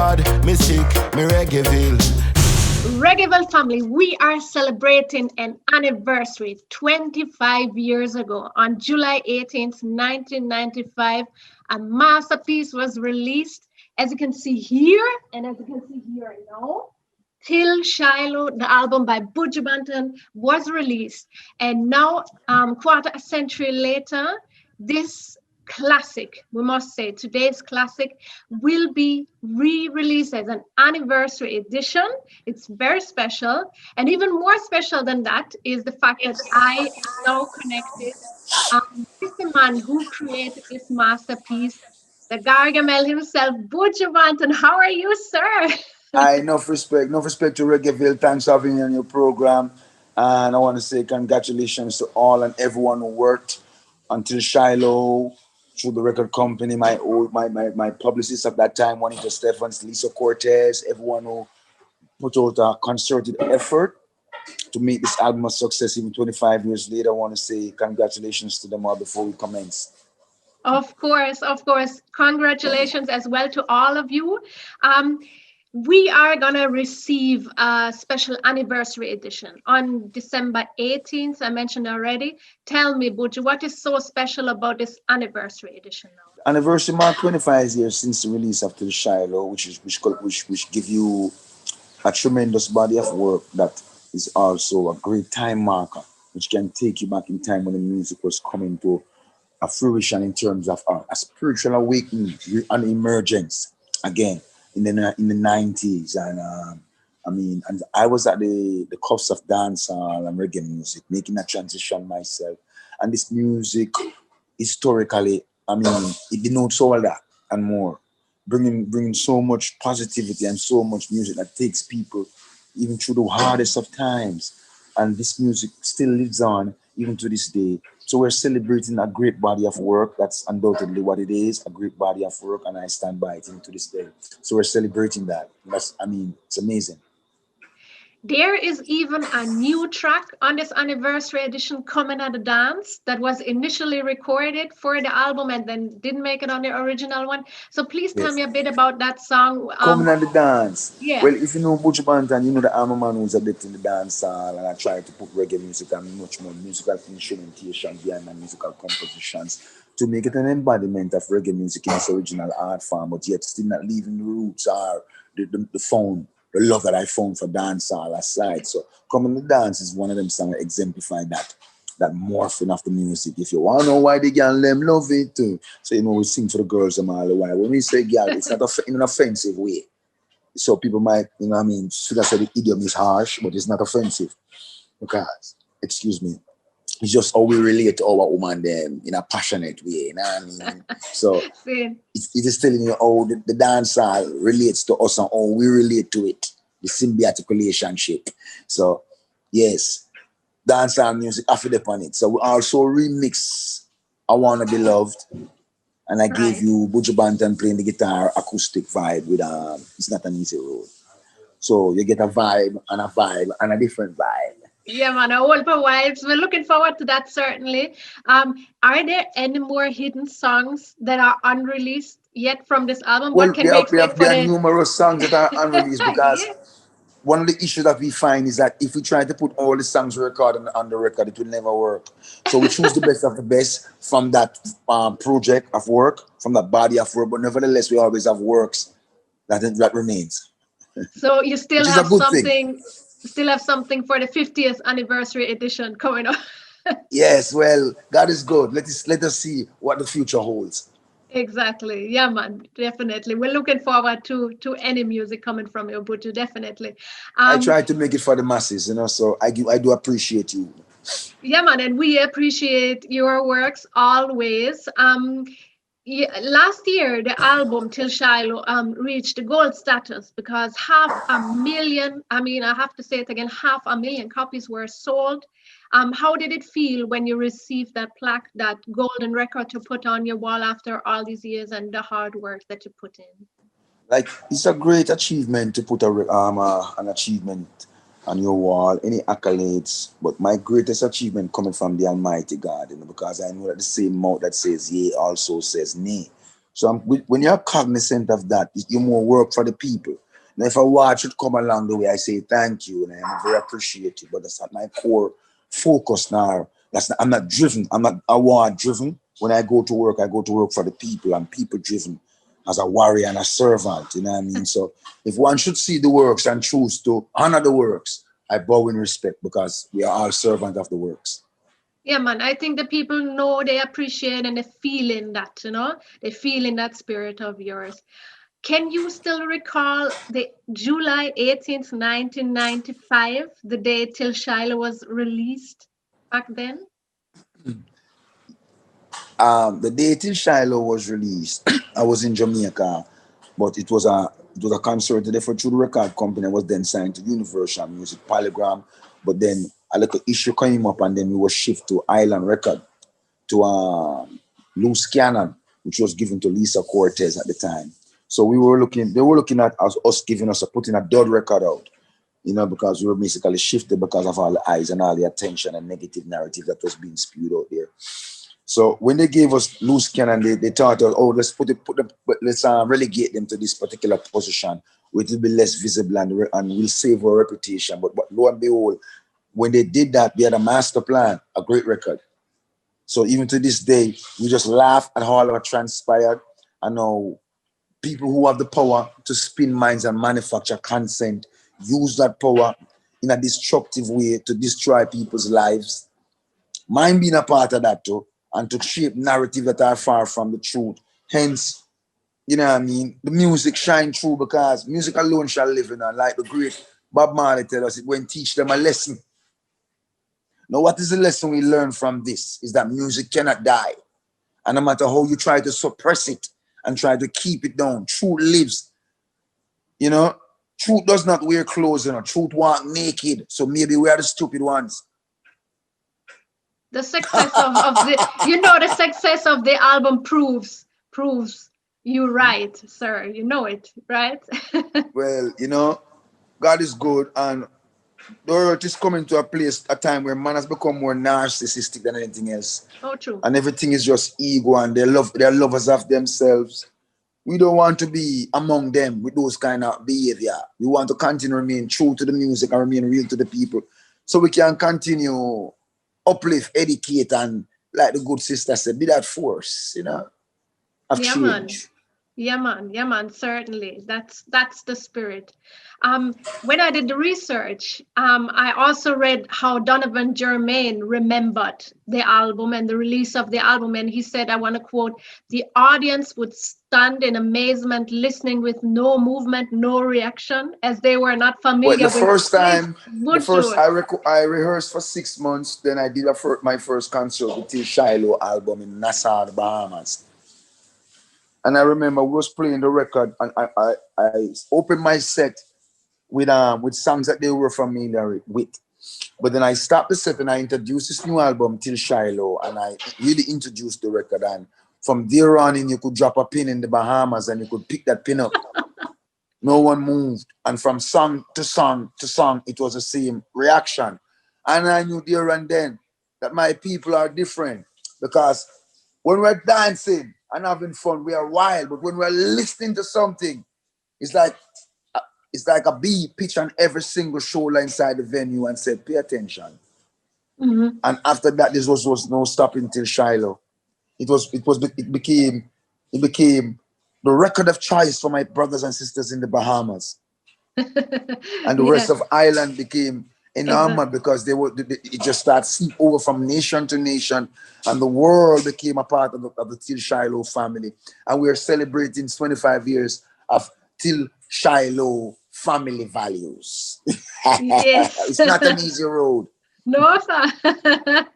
God, me sick, me Reggaeville. Reggaeville family, we are celebrating an anniversary 25 years ago. On July 18th, 1995, a masterpiece was released. As you can see here, and as you can see here now, Til Shiloh, the album by Buju Banton, was released. And now, quarter a century later, this classic, we must say, today's classic, will be re-released as an anniversary edition. It's very special. And even more special than that is the fact that I am now connected with the man who created this masterpiece, the Gargamel himself, Buju Banton. How are you, sir? I enough respect to Reggaeville. Thanks for having me on your program. And I want to say congratulations to all and everyone who worked until Shiloh, through the record company, my publicist at that time, Juanita Stephens, Lisa Cortez, everyone who put out a concerted effort to make this album a success even 25 years later. I want to say congratulations to them all before we commence. Of course, of course. Congratulations as well to all of you. We are going to receive a special anniversary edition on December 18th. I mentioned already. Tell me, Buju, what is so special about this anniversary edition now? Anniversary mark 25 years since the release of Til Shiloh, which give you a tremendous body of work that is also a great time marker, which can take you back in time when the music was coming to a fruition in terms of a spiritual awakening and emergence again in the 90s. And and I was at the cusp of dancehall and reggae music, making a transition myself. And this music, historically, it denotes all that and more, bringing so much positivity and so much music that takes people even through the hardest of times. And this music still lives on even to this day. So we're celebrating a great body of work. That's undoubtedly what it is, a great body of work, and I stand by it even to this day. So we're celebrating that. It's amazing. There is even a new track on this anniversary edition, Coming at the Dance, that was initially recorded for the album and then didn't make it on the original one. So please tell Yes. me a bit about that song. Coming at the dance. Yeah. Well, if you know Buju Banton, you know that I'm a man who's addicted in the dance hall, and I try to put reggae music and much more musical instrumentation behind my musical compositions to make it an embodiment of reggae music in its original art form, but yet still not leaving the roots or the love that I found for dancehall aside. So Coming to Dance is one of them songs that exemplify that morphing of the music. If you want to know why the girl them love it too. So we sing to the girls them all the while. When we say girl, it's not in an offensive way. So people might, should have said the idiom is harsh, but it's not offensive. Because, excuse me, it's just how we relate to our woman them in a passionate way, you know what I mean? So it is telling you how the dancer relates to us and how we relate to it, the symbiotic relationship. So yes, dancehall music I feel upon it. So we also remix I Wanna Be Loved, and I gave you Buju Banton playing the guitar acoustic vibe with It's Not an Easy Road. So you get a vibe and a different vibe. Yeah, man, all the vibes. We're looking forward to that, certainly. Are there any more hidden songs that are unreleased yet from this album? Well, What can we expect for there are the... numerous songs that are unreleased because Yeah. one of the issues that we find is that if we try to put all the songs we record on the record, it will never work. So we choose the best of the best from that project of work, from that body of work, but nevertheless, we always have works that remains, So you still which is a have good thing. something for the 50th anniversary edition coming up. Yes, well, God is good. Let us see what the future holds. Exactly. Yeah, man, definitely. We're looking forward to any music coming from you, Buju, definitely. I try to make it for the masses, so I do appreciate you. Yeah, man, and we appreciate your works always. Yeah, last year, the album Til Shiloh reached the gold status because 500,000, I have to say it again, 500,000 copies were sold. How did it feel when you received that plaque, that golden record to put on your wall after all these years and the hard work that you put in? Like, it's a great achievement to put an achievement on your wall, any accolades, but my greatest achievement coming from the Almighty God, because I know that the same mouth that says yea also says nay. So when you're cognizant of that, you more work for the people. Now, if a watch should come along the way, I say thank you, and I'm very appreciative. But that's not my core focus now. I'm not driven. I'm not award driven. When I go to work for the people. I'm people driven as a warrior and a servant. You know what I mean? So if one should see the works and choose to honor the works, I bow in respect because we are all servants of the works. Yeah, man. I think the people know, they appreciate, and they feel in that, they feel in that spirit of yours. Can you still recall the July 18th, 1995, the day Til Shiloh was released back then? The day Til Shiloh was released, I was in Jamaica, but it was a concert for through the record company. I was then signed to Universal Music Polygram, but then a little issue came up, and then we were shifted to Island Record to Loose Cannon, which was given to Lisa Cortez at the time. So they were looking at us giving us putting a dud record out, because we were basically shifted because of all the eyes and all the attention and negative narrative that was being spewed out there. So when they gave us Loose Cannon, they thought, let's let's relegate them to this particular position where it will be less visible and we'll save our reputation. But lo and behold, when they did that, they had a master plan, a great record. So even to this day, we just laugh at how what transpired. I know people who have the power to spin minds and manufacture consent use that power in a destructive way to destroy people's lives. Mine being a part of that too, and to shape narrative that are far from the truth. Hence, you know what I mean? The music shine through because music alone shall live in, and like the great Bob Marley tell us, it went teach them a lesson. Now, what is the lesson we learn from this? Is that music cannot die. And no matter how you try to suppress it and try to keep it down, truth lives. Truth does not wear clothes, truth walk naked. So maybe we are the stupid ones. The success of the success of the album proves you right, sir. You know it, right? Well, God is good, and the earth is coming to a time where man has become more narcissistic than anything else. Oh, true. And everything is just ego, and they're lovers of themselves. We don't want to be among them with those kind of behavior. We want to continue to remain true to the music and remain real to the people, so we can continue uplift, educate, and like the good sister said, be that force, of change. Yeah, man, certainly. That's the spirit. When I did the research, I also read how Donovan Germain remembered the album and the release of the album. And he said, I want to quote, "The audience would stand in amazement, listening with no movement, no reaction, as they were not familiar with." I rehearsed for 6 months. Then I did my first concert with Til Shiloh album in Nassau, the Bahamas. And I remember we was playing the record, and I opened my set with songs that they were familiar with. But then I stopped the set and I introduced this new album, Til Shiloh, and I really introduced the record. And from there on in, you could drop a pin in the Bahamas and you could pick that pin up. No one moved. And from song to song to song, it was the same reaction. And I knew there and then that my people are different, because when we're dancing and having fun, we are wild. But when we're listening to something, it's like a bee pitch on every single shoulder inside the venue and said, pay attention. Mm-hmm. And after that, this was no stopping Til Shiloh. It became the record of choice for my brothers and sisters in the Bahamas. And the rest of Ireland became enamored because it just started seep over from nation to nation, and the world became a part of the Til Shiloh family. And we're celebrating 25 years of Til Shiloh family values. Yes. It's not an easy road. No, sir.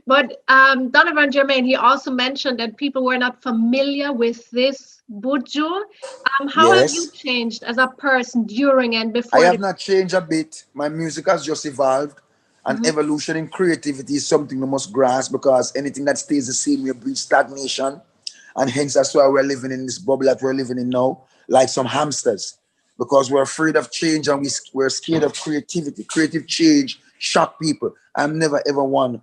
But Donovan Germain, he also mentioned that people were not familiar with this Buju. How have you changed as a person during and before? I have not changed a bit. My music has just evolved. And evolution in creativity is something we must grasp, because anything that stays the same will breed stagnation. And hence, that's why we're living in this bubble that we're living in now, like some hamsters, because we're afraid of change and we're scared of creativity. Creative change shock people. I'm never ever one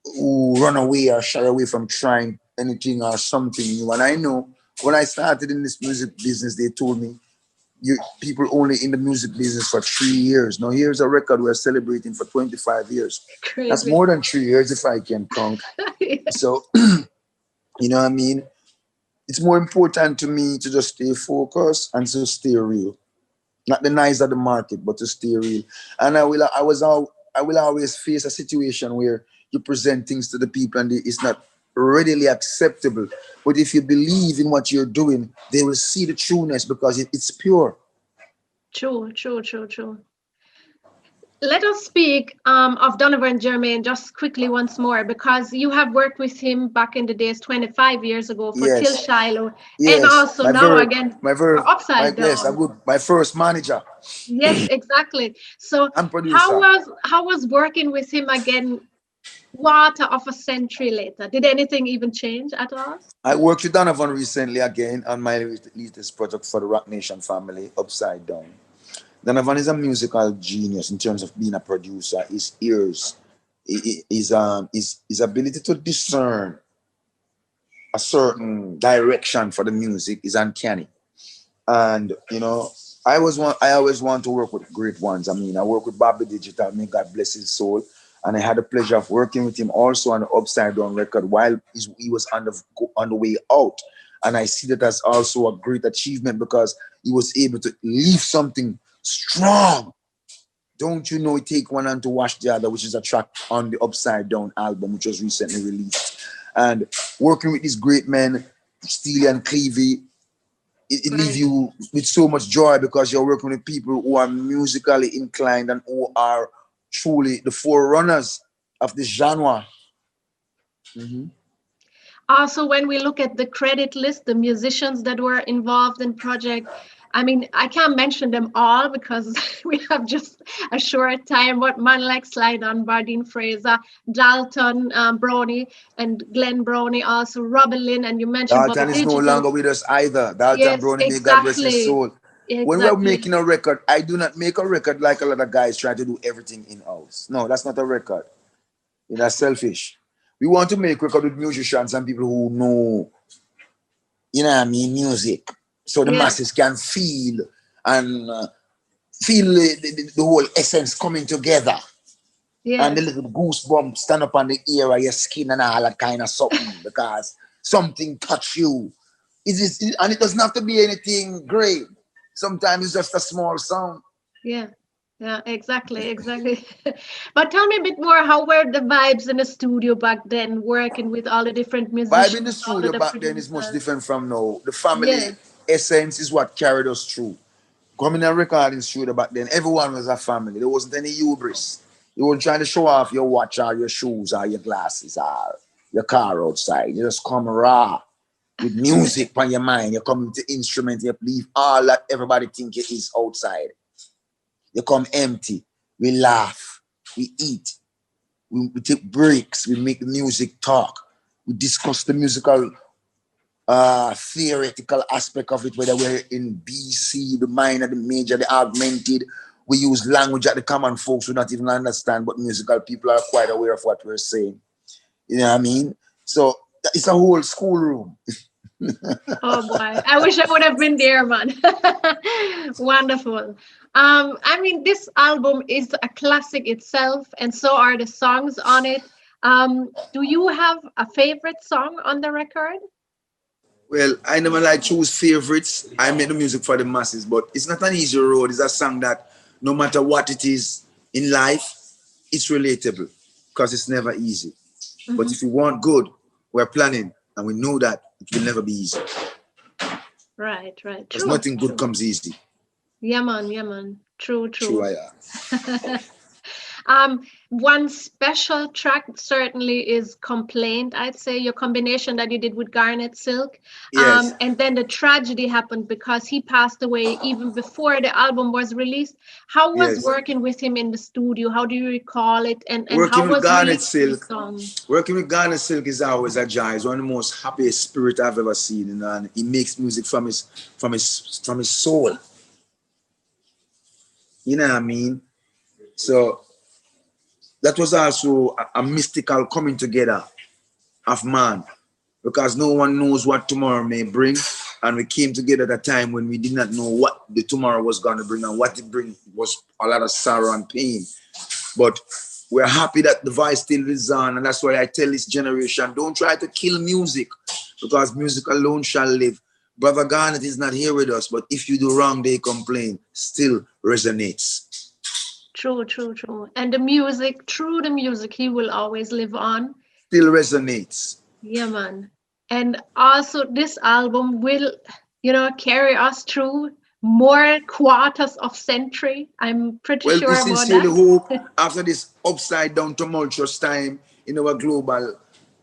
who run away or shy away from trying anything or something new. And I know when I started in this music business, they told me you people only in the music business for 3 years. Now here's a record we're celebrating for 25 years. That's Crazy. more than 3 years if I can count. Yeah. So you know what I mean? It's more important to me to just stay focused and to stay real. Not the noise of the market, but to stay real. And I will always face a situation where you present things to the people and it's not readily acceptable. But if you believe in what you're doing, they will see the trueness because it's pure. True, true, true, true. Let us speak of Donovan Germain just quickly once more, because you have worked with him back in the days 25 years ago for Til Yes, Shiloh, and yes. also now again for My Upside yes, Down. my first manager Yes, exactly. So and producer. how was working with him again, quarter of a century later? Did anything even change at all? I worked with Donovan recently again on my latest project for the Rock Nation family, Upside Down. Donovan is a musical genius in terms of being a producer. His ears, his ability to discern a certain direction for the music is uncanny. And you know, I always want to work with great ones. I mean, I work with Bobby Digital, may God bless his soul. And I had the pleasure of working with him also on the Upside Down record while he was on the way out. And I see that as also a great achievement because he was able to leave something strong. Don't you know it take one hand to wash the other, which is a track on the Upside Down album, which was recently released. And working with these great men, Steely and Clevie, it leaves Right. you with so much joy because you're working with people who are musically inclined and who are truly the forerunners of this genre. Mhm. Also, when we look at the credit list, the musicians that were involved in project, I mean, I can't mention them all because we have just a short time. But man like Slide on, Bardine Fraser, Dalton Brownie, and Glenn Brownie, also Robin Lynn, and you mentioned Bobby Dalton is no Digital. longer with us either. Dalton Yes, Brownie, may God rest his exactly. soul. When we're Exactly. making a record, I do not make a record like a lot of guys try to do everything in house. No, that's not a record. That's selfish. We want to make record with musicians and people who know, you know what I mean, music. So the Yeah. masses can feel and feel the whole essence coming together. And the Yes. little goosebumps stand up on the ear of your skin and all that kind of something because something touch you. And it doesn't have to be anything great. Sometimes it's just a small sound. Yeah. Yeah, exactly, exactly. But tell me a bit more, how were the vibes in the studio back then, working with all the different Vibe in the musicians, all of studio the back then is much producers? different from now. The family Yes, essence is what carried us through. Coming and recording studio back then, everyone was a family. There wasn't any hubris. You weren't trying to show off your watch or your shoes or your glasses or your car outside. You just come raw with music on your mind. You come with the instrument, you leave all that everybody think it is outside. You come empty. We laugh. We eat. We take breaks. We make the music talk. We discuss the musical theoretical aspect of it, whether we're in BC, the minor, the major, the augmented. We use language that the common folks would not even understand, but musical people are quite aware of what we're saying. You know what I mean? So it's a whole schoolroom. oh boy, I wish I would have been there, man. Wonderful. I mean, this album is a classic itself, and so are the songs on it. Do you have a favorite song on the record? Well, I never like choose favorites. I make the music for the masses, but it's not an easy road. It's a song that no matter what it is in life, it's relatable because it's never easy. But Mhm. if we want good, we're planning and we know that it will never be easy Right, right. because True, nothing good true. comes easy. Yeah, man, yeah, man. True, True, true. I am. One special track certainly is Complaint. I'd say your combination that you did with Garnett Silk. Yes, And then the tragedy happened because he passed away even before the album was released. How was yes. working with him in the studio? How do you recall it? And Working how with was Garnet releasing the Silk, song? working with Garnet Silk is always a joy. It's one of the most happiest spirit I've ever seen, and he makes music from his soul. You know what I mean? So that was also a mystical coming together of man because no one knows what tomorrow may bring. And we came together at a time when we did not know what the tomorrow was going to bring, and what it bring was a lot of sorrow and pain. But we're happy that the voice still is on, and that's why I tell this generation, don't try to kill music, because music alone shall live. Brother Garnett is not here with us, but if you do wrong, they complain, still resonates. True, true, true. And the music, through the music, he will always live on. Still resonates. Yeah, man. And also this album will, carry us through more quarters of century. I'm pretty sure we about that. sincerely hope after this upside down tumultuous time in our global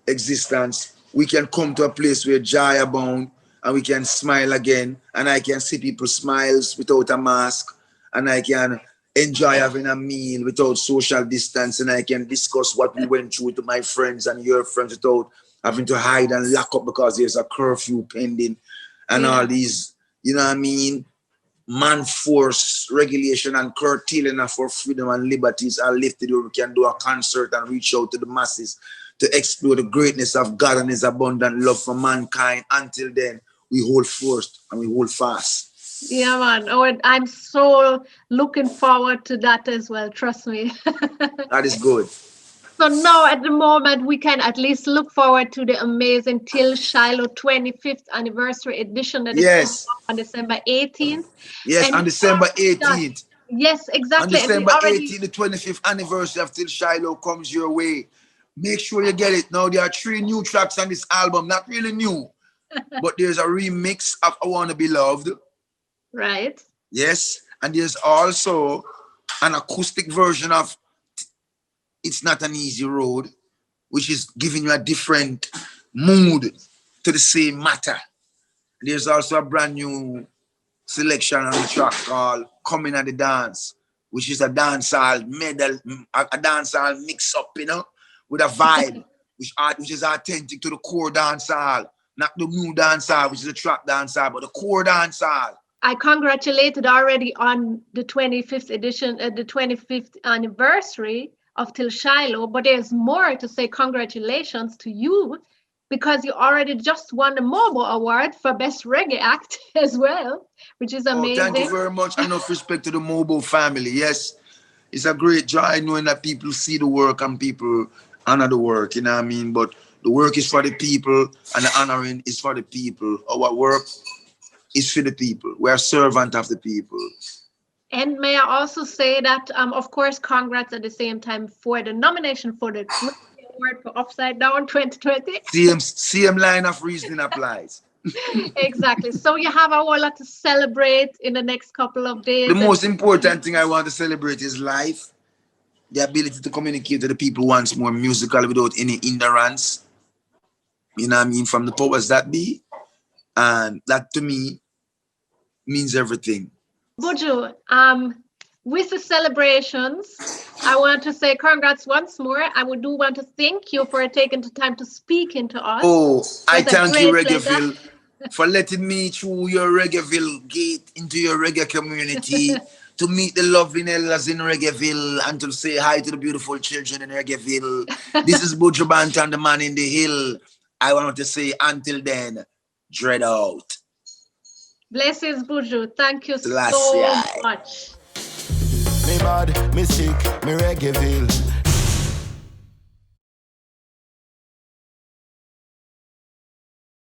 existence, we can come to a place where joy abound and we can smile again, and I can see people smiles without a mask, and I can enjoy having a meal without social distance, and I can discuss what we went through to my friends and your friends without having to hide and lock up because there's a curfew pending and all these, man force regulation and curtailing of our freedom and liberties are lifted, where we can do a concert and reach out to the masses to explore the greatness of God and his abundant love for mankind. Until then, we hold first and we hold fast. Yeah, man. Oh, I'm so looking forward to that as well. Trust me. That is good. So now at the moment, we can at least look forward to the amazing Til Shiloh 25th anniversary edition that is on December 18th. Yes, and on December 18th. Yes, exactly. On December 18th, the 25th anniversary of Til Shiloh comes your way. Make sure you get it. Now, there are 3 new tracks on this album. Not really new, but there's a remix of I Wanna Be Loved. Right. Yes, and there's also an acoustic version of It's Not an Easy Road, which is giving you a different mood to the same matter. There's also a brand new selection on the track called Coming at the Dance, which is a dancehall mix up, with a vibe, which is authentic to the core dancehall, not the new dancehall, which is a trap dancehall, but the core dancehall. I congratulated already on the 25th edition, the 25th anniversary of Til Shiloh, but there's more to say. Congratulations to you, because you already just won the MOBO Award for Best Reggae Act as well, which is amazing. Thank you very much. Enough respect to the MOBO family. Yes, it's a great joy knowing that people see the work and people honor the work, But the work is for the people and the honoring is for the people. Our work is for the people. We're a servant of the people. And may I also say that, of course, congrats at the same time for the nomination for the Grammy Award for Upside Down 2020. Same line of reasoning applies. Exactly. So you have a whole lot to celebrate in the next couple of days. The most important thing I want to celebrate is life, the ability to communicate to the people once more musical without any hindrance. From the powers that be. And that to me means everything. Buju, with the celebrations, I want to say congrats once more. I would do want to thank you for taking the time to speak into us. Oh, I thank you, Reggaeville, for letting me through your Reggaeville gate into your reggae community to meet the lovely Nellas in Reggaeville and to say hi to the beautiful children in Reggaeville. This is Buju Banton, the man in the hill. I want to say until then, dread out. Blessings, Buju. Thank you so much. Me bad, me sick, me Reggaeville.